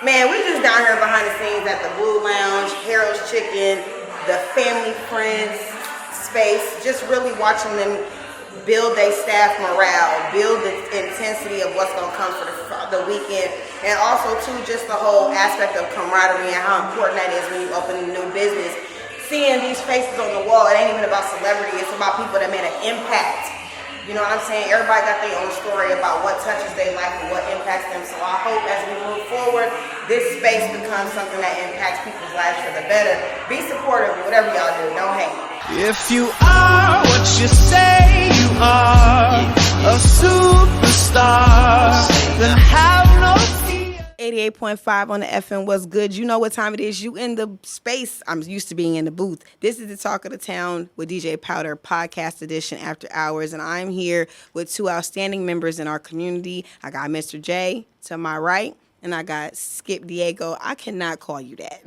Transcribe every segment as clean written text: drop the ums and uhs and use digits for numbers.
Man, we just down here behind the scenes at the Blue Lounge, Harold's Chicken, the family friends space, just really watching them build their staff morale, build the intensity of what's going to come for the weekend, and also too just the whole aspect of camaraderie and how important that is when you open a new business. Seeing these faces on the wall, it ain't even about celebrity, it's about people that made an impact. You know what I'm saying? Everybody got their own story about what touches their life and what impacts them. So I hope as we move forward, this space becomes something that impacts people's lives for the better. Be supportive, whatever y'all do. Don't hate. If you are what you say you are, a superstar, then have no fear. 88.5 on the FM. What's good? You know what time it is. You in the space. I'm used to being in the booth. This is the Talk of the Town with DJ Powder podcast edition after hours. And I'm here with two outstanding members in our community. I got Mr. J to my right. And I got Skip Diego. I cannot call you that.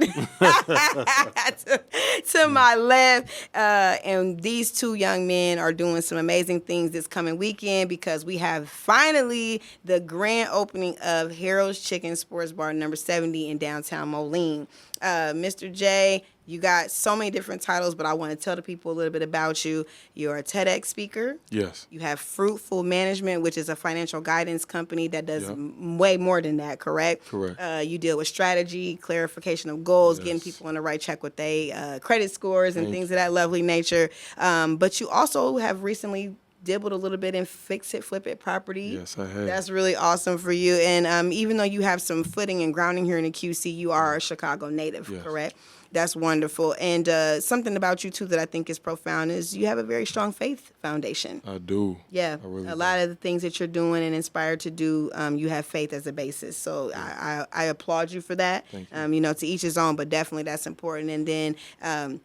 to my left. And these two young men are doing some amazing things this coming weekend because we have finally the grand opening of Harold's Chicken Sports Bar number 70 in downtown Moline. Mr. J, you got so many different titles, but I want to tell the people a little bit about you. You're a TEDx speaker. Yes. You have Fruitful Management, which is a financial guidance company that does way more than that, correct? Correct. You deal with strategy, clarification of goals, Yes. getting people on the right track with their credit scores and things of that lovely nature. But you also have recently dabbled a little bit in fix it, flip it property. Yes, I have. That's really awesome for you. And even though you have some footing and grounding here in the QC, you are a Chicago native, Yes. correct? That's wonderful. And something about you, too, that I think is profound is you have a very strong faith foundation. I do. Yeah. I really a do. lot of the things that you're doing and inspired to do, you have faith as a basis. So I applaud you for that. Thank you. You know, to each his own, but definitely that's important. And then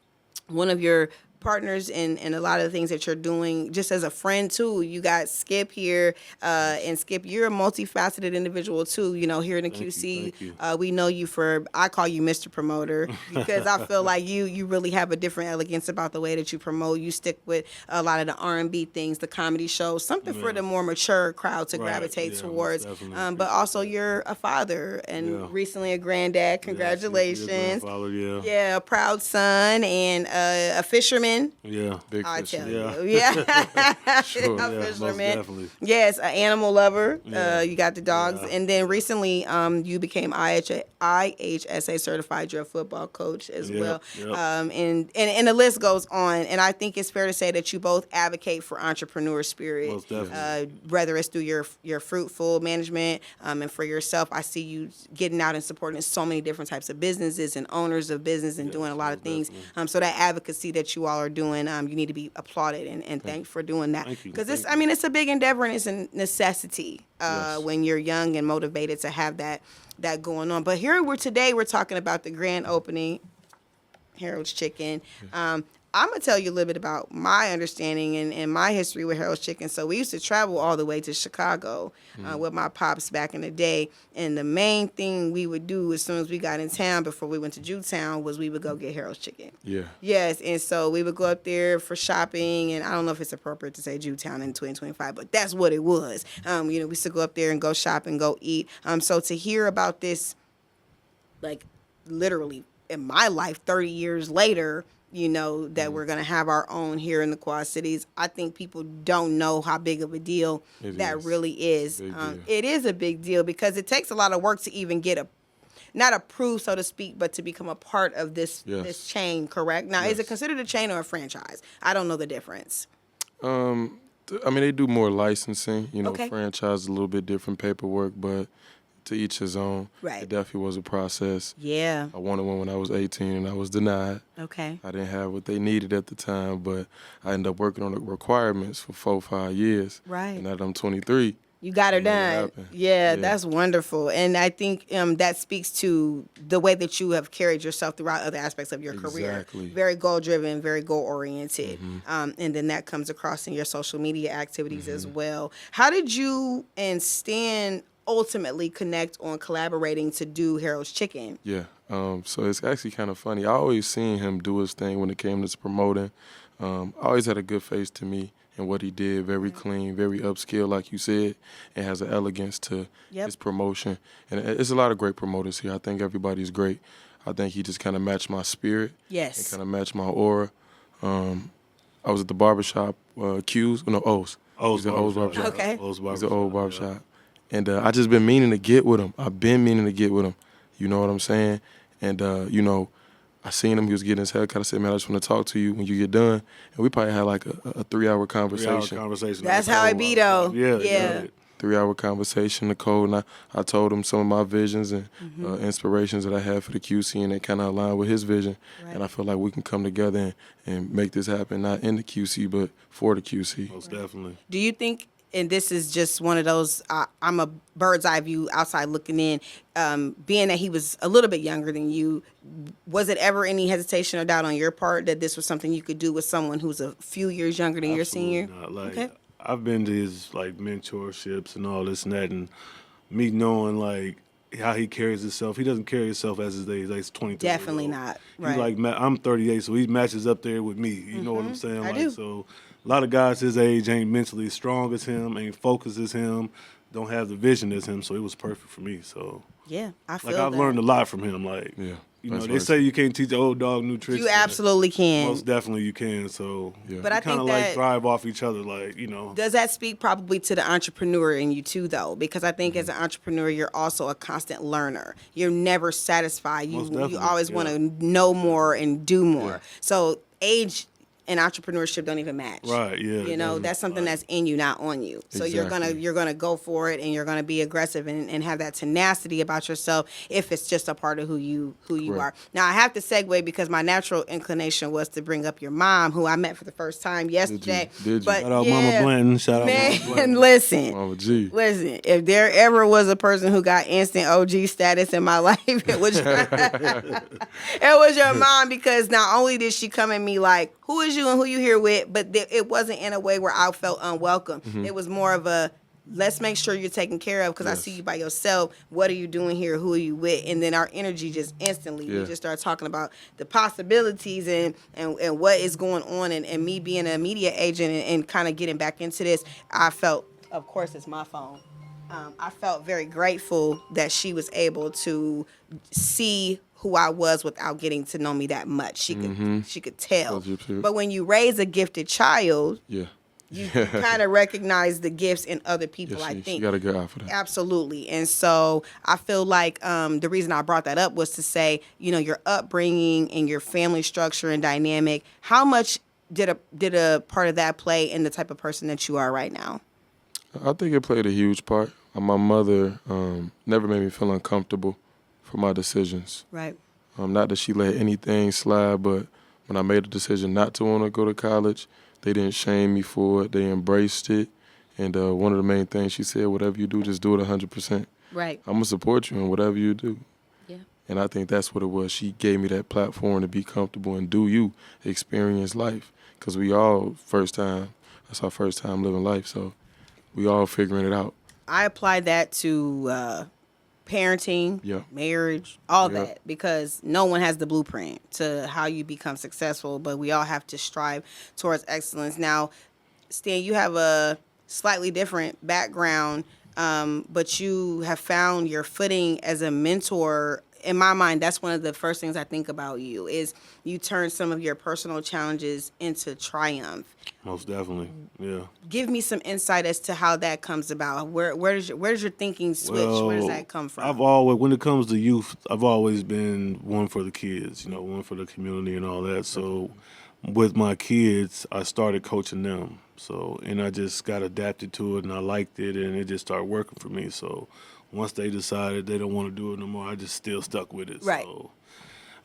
one of your partners in a lot of the things that you're doing just as a friend too. You got Skip here, and Skip, you're a multifaceted individual too. You know, here in the QC, thank you. We know you for, I call you Mr. Promoter because I feel like you really have a different elegance about the way that you promote. You stick with a lot of the R&B things, the comedy shows, something for the more mature crowd to Right, gravitate yeah, towards. most definitely. But also you're a father and recently a granddad. Congratulations. Yeah, a proud son and a fisherman. Yeah, big I fisher. tell Yeah. you. Yeah. Sure, A yeah, most fisherman. definitely. Yes, an animal lover. Yeah. You got the dogs. Yeah. And then recently you became IHSA certified. You're a football coach as Yep, well. yep. And the list goes on. And I think it's fair to say that you both advocate for entrepreneur spirit. Most definitely. Whether it's through your fruitful management and for yourself, I see you getting out and supporting so many different types of businesses and owners of business and doing a lot of most things. definitely. So that advocacy that you all are doing, you need to be applauded and thanked for doing that. Thank you. Because Thank I mean, it's a big endeavor and it's a necessity Yes. when you're young and motivated to have that going on. But here today we're talking about the grand opening, Harold's Chicken. I'm going to tell you a little bit about my understanding and my history with Harold's Chicken. So we used to travel all the way to Chicago with my pops back in the day. And the main thing we would do as soon as we got in town before we went to Jewtown was we would go get Harold's Chicken. Yeah. Yes, and so we would go up there for shopping, and I don't know if it's appropriate to say Jewtown in 2025, but that's what it was. We used to go up there and go shop and go eat. So to hear about this, like literally in my life, 30 years later, that we're going to have our own here in the Quad Cities. I think people don't know how big of a deal that is. really is. Big deal. It is a big deal because it takes a lot of work to even get not approved, so to speak, but to become a part of this chain, correct? Now, is it considered a chain or a franchise? I don't know the difference. I mean, they do more licensing. Okay. Franchise is a little bit different paperwork, but to each his own. Right. It definitely was a process. Yeah. I wanted one when I was 18 and I was denied. Okay. I didn't have what they needed at the time, but I ended up working on the requirements for 4-5 years. Right. And now that I'm 23. You got her Make it done. happen. Yeah, Yeah. that's wonderful. And I think that speaks to the way that you have carried yourself throughout other aspects of your career. Exactly. Very goal-driven, very goal-oriented. And then that comes across in your social media activities as well. How did you and Stan ultimately connect on collaborating to do Harold's Chicken? Yeah. So it's actually kind of funny. I always seen him do his thing when it came to promoting. I always had a good face to me, and what he did. Very clean, very upscale, like you said, and has an elegance to his promotion. And it's a lot of great promoters here. I think everybody's great. I think he just kind of matched my spirit. Yes. And kind of matched my aura. I was at the barbershop, Q's, no, O's. O's He's at O's barbershop. Okay. O's He's at barbershop. O's barbershop. And I just been meaning to get with him. I've been meaning to get with him. You know what I'm saying? And, you know, I seen him. He was getting his haircut. I said, man, I just want to talk to you when you get done. And we probably had like a 3-hour conversation. 3-hour conversation. That's how it be, though. Yeah. 3-hour conversation, Nicole, and I told him some of my visions and inspirations that I had for the QC, and they kind of aligned with his vision. Right. And I feel like we can come together and make this happen, not in the QC, but for the QC. Most definitely. Do you think, and this is just one of those, I'm a bird's eye view outside looking in, being that he was a little bit younger than you, was it ever any hesitation or doubt on your part that this was something you could do with someone who's a few years younger than your senior? Not. Like, Okay. I've been to his like mentorships and all this and that, and me knowing like how he carries himself. He doesn't carry himself as his age. Like he's 23. Definitely years old. not. He's Right. like I'm 38, so he matches up there with me. You know what I'm saying? I Like do. so, a lot of guys his age ain't mentally strong as him, ain't focused as him, don't have the vision as him. So it was perfect for me. So Yeah, I feel like I've that. learned a lot from him. Like Yeah, you know that's they right. say you can't teach an old dog new tricks. You but absolutely can. Most definitely you can. So Yeah. But I kind of think like that- thrive off each other. Like you know. Does that speak probably to the entrepreneur in you too, though? Because I think as an entrepreneur, you're also a constant learner. You're never satisfied. Most You definitely, always yeah. want to know more and do more. So age and entrepreneurship don't even match. Right, yeah, You know, definitely. that's something that's in you, not on you. So Exactly. you're gonna go for it, and you're gonna be aggressive and have that tenacity about yourself if it's just a part of who you Right. are. Now I have to segue because my natural inclination was to bring up your mom, who I met for the first time yesterday. Did you? But Shout out yeah, Mama Blanton. Shout out man, Mama Blanton. listen. Mama G. Listen, if there ever was a person who got instant OG status in my life, it was your mom, because not only did she come at me like, who is you and who you here with, but it wasn't in a way where I felt unwelcome. It was more of a, let's make sure you're taken care of because I Yes. see you by yourself. What are you doing here? Who are you with? And then our energy just instantly, we Yeah. just started talking about the possibilities and what is going on. And me being a media agent and kind of getting back into this, I felt, of course, it's my phone. I felt very grateful that she was able to see who I was without getting to know me that much. She could tell. 100%. But when you raise a gifted child, Yeah. you kind of recognize the gifts in other people, Yeah, I she think. got a good eye for that. Absolutely. And so I feel like the reason I brought that up was to say, you know, your upbringing and your family structure and dynamic, how much did a part of that play in the type of person that you are right now? I think it played a huge part. My mother never made me feel uncomfortable for my decisions. Right. Not that she let anything slide, but when I made a decision not to want to go to college, they didn't shame me for it. They embraced it. And one of the main things she said, whatever you do, just do it 100%. Right. I'm going to support you in whatever you do. Yeah. And I think that's what it was. She gave me that platform to be comfortable and do you, experience life. Because we all, that's our first time living life. So we all figuring it out. I applied that to parenting, Yeah. marriage, all Yeah. that, because no one has the blueprint to how you become successful, but we all have to strive towards excellence. Now, Stan, you have a slightly different background, but you have found your footing as a mentor. In my mind, that's one of the first things I think about you is you turn some of your personal challenges into triumph. Most definitely. Yeah. Give me some insight as to how that comes about. Where does your thinking switch? Where does that come from? I've always, when it comes to youth, I've always been one for the kids, you know, one for the community and all that. So with my kids, I started coaching them. So, and I just got adapted to it and I liked it and it just started working for me. So once they decided they don't want to do it no more, I just still stuck with it. Right. So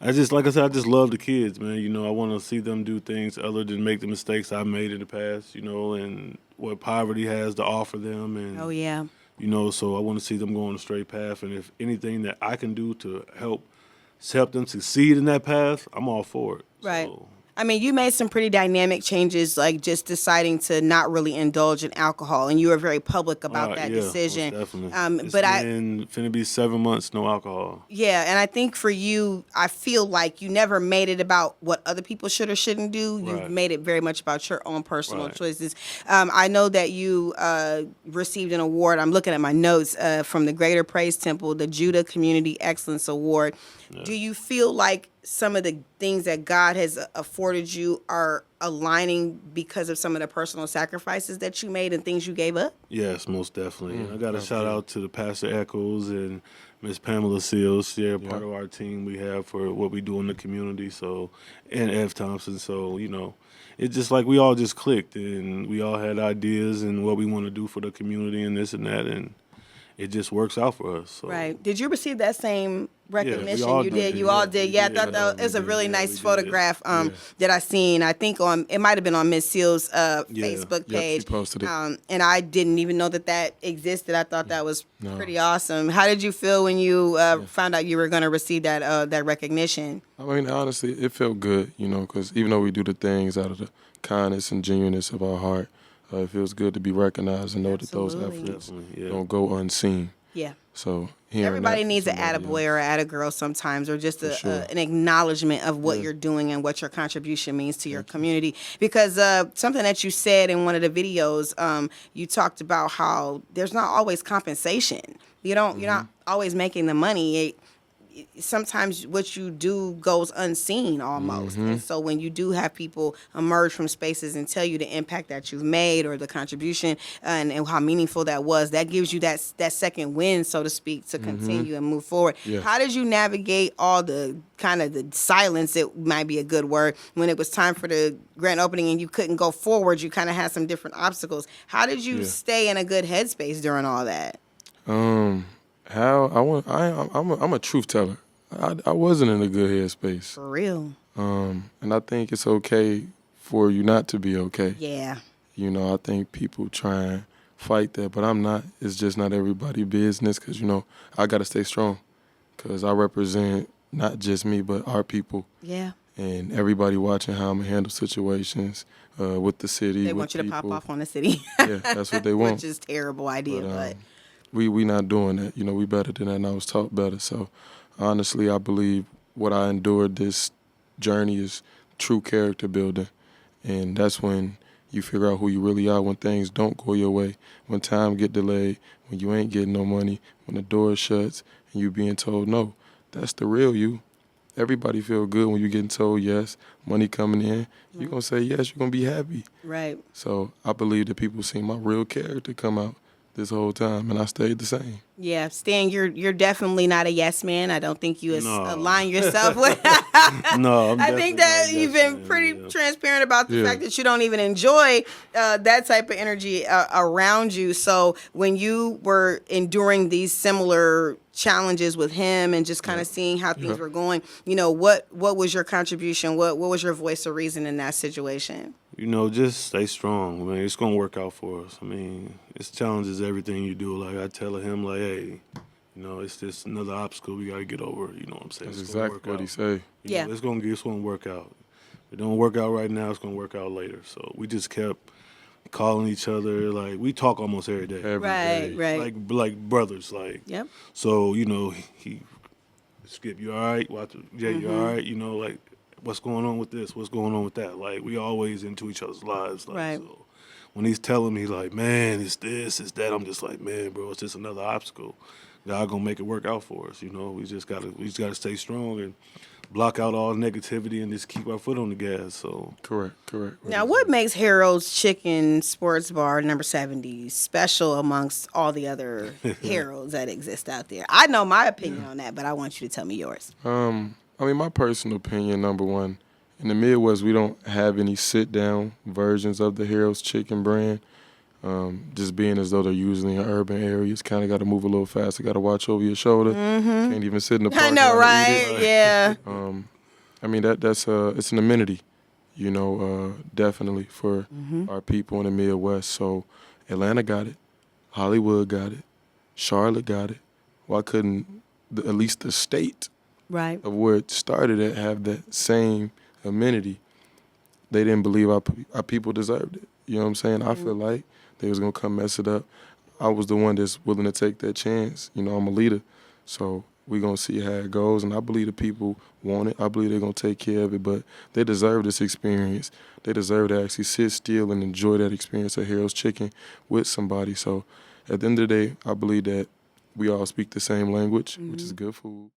I just, like I said, I just love the kids, man. You know, I want to see them do things other than make the mistakes I made in the past, you know, and what poverty has to offer them. And Oh yeah. you know, so I want to see them go on a straight path, and if anything that I can do to help them succeed in that path, I'm all for it. Right. So, I mean, you made some pretty dynamic changes, like just deciding to not really indulge in alcohol, and you were very public about that Yeah, decision. most definitely. It's But been finna be 7 months, no alcohol. yeah, and I think for you, I feel like you never made it about what other people should or shouldn't do. You've Right. made it very much about your own personal Right. choices. I know that you received an award. I'm looking at my notes from the Greater Praise Temple, the Judah Community Excellence Award. Do you feel like some of the things that God has afforded you are aligning because of some of the personal sacrifices that you made and things you gave up? Yes, most definitely. And I got a shout out to the Pastor Eccles and Miss Pamela Seals. They're part of our team we have for what we do in the community. So, and Ev Thompson. So, it's just like we all just clicked and we all had ideas and what we want to do for the community and this and that. And it just works out for us. So. Right. Did you receive that same recognition? all you did. did. You all Yeah, did. we Yeah, I did. thought that We was a did. really Yeah, nice we did. photograph that I seen. I think it might have been on Miss Seals' Facebook Yep, page. she posted it. And I didn't even know that existed. I thought that was pretty awesome. How did you feel when you found out you were going to receive that recognition? I mean, honestly, it felt good, because even though we do the things out of the kindness and genuineness of our heart, it feels good to be recognized and know that those Absolutely. efforts Definitely, yeah. don't go unseen. Yeah. So hearing Everybody that from needs an somebody attaboy else- or an attagirl sometimes, or just sure. an acknowledgement of what you're doing and what your contribution means to your community. Because something that you said in one of the videos, you talked about how there's not always compensation. You're not always making the money. Sometimes what you do goes unseen almost. And so when you do have people emerge from spaces and tell you the impact that you've made or the contribution and how meaningful that was, that gives you that second win, so to speak, to continue and move forward. Yes. How did you navigate all the kind of the silence, it might be a good word, when it was time for the grand opening and you couldn't go forward? You kind of had some different obstacles. How did you stay in a good headspace during all that? I'm a truth teller. I wasn't in a good headspace. For real. And I think it's okay for you not to be okay. Yeah. I think people try and fight that, but I'm not. It's just not everybody's business because, I got to stay strong because I represent not just me, but our people Yeah. and everybody watching how I'm going to handle situations with the city. They with want you to pop people. off on the city. Yeah, that's what they want. Which is terrible idea, but We not doing that. We better than that, and I was taught better. So, honestly, I believe what I endured this journey is true character building, and that's when you figure out who you really are when things don't go your way, when time get delayed, when you ain't getting no money, when the door shuts and you being told no. That's the real you. Everybody feel good when you getting told yes, money coming in. You're going to say yes, you're going to be happy. right. So I believe that people seen my real character come out this whole time, and I stayed the same. Yeah, Stan, you're definitely not a yes man. I don't think you No. align yourself with. No, I'm I think definitely that not a you've yes been man, pretty yeah. transparent about the Yeah. fact that you don't even enjoy that type of energy around you. So when you were enduring these similar challenges with him and just kind of seeing how things were going, what was your contribution? What was your voice of reason in that situation? Just stay strong, man. It's gonna work out for us. I mean, it's challenges everything you do. Like I tell him, like, hey, it's just another obstacle we gotta get over. You know what I'm saying? That's It's gonna exactly work what out. he say. Yeah. It's gonna work out. If it don't work out right now, it's gonna work out later. So we just kept calling each other. Like we talk almost every day. Every day. Right. Like brothers. Like Yep. so, he Skip, you all right? Jay, you all right? Like, what's going on with this? What's going on with that? Like, we always into each other's lives. Like, Right. So when he's telling me, like, man, it's this, it's that, I'm just like, man, bro, it's just another obstacle. God gonna make it work out for us. We just gotta stay strong and block out all negativity and just keep our foot on the gas. So Correct. Now, what makes Harold's Chicken Sports Bar number 70 special amongst all the other Harold's that exist out there? I know my opinion on that, but I want you to tell me yours. My personal opinion, number one, in the Midwest, we don't have any sit-down versions of the Harold's Chicken brand. Just being as though they're usually in urban areas, kind of got to move a little faster, got to watch over your shoulder. Can't even sit in the I park. know, right? Yeah. That's it's an amenity, definitely for our people in the Midwest. So Atlanta got it, Hollywood got it, Charlotte got it. Why couldn't at least the state Right. of where it started at have that same amenity? they didn't believe our people deserved it. You know what I'm saying? I feel like they was gonna come mess it up. I was the one that's willing to take that chance. You know, I'm a leader, so we're gonna see how it goes. And I believe the people want it. I believe they're gonna take care of it. But they deserve this experience. They deserve to actually sit still and enjoy that experience of Harold's Chicken with somebody. So at the end of the day, I believe that we all speak the same language, which is good food.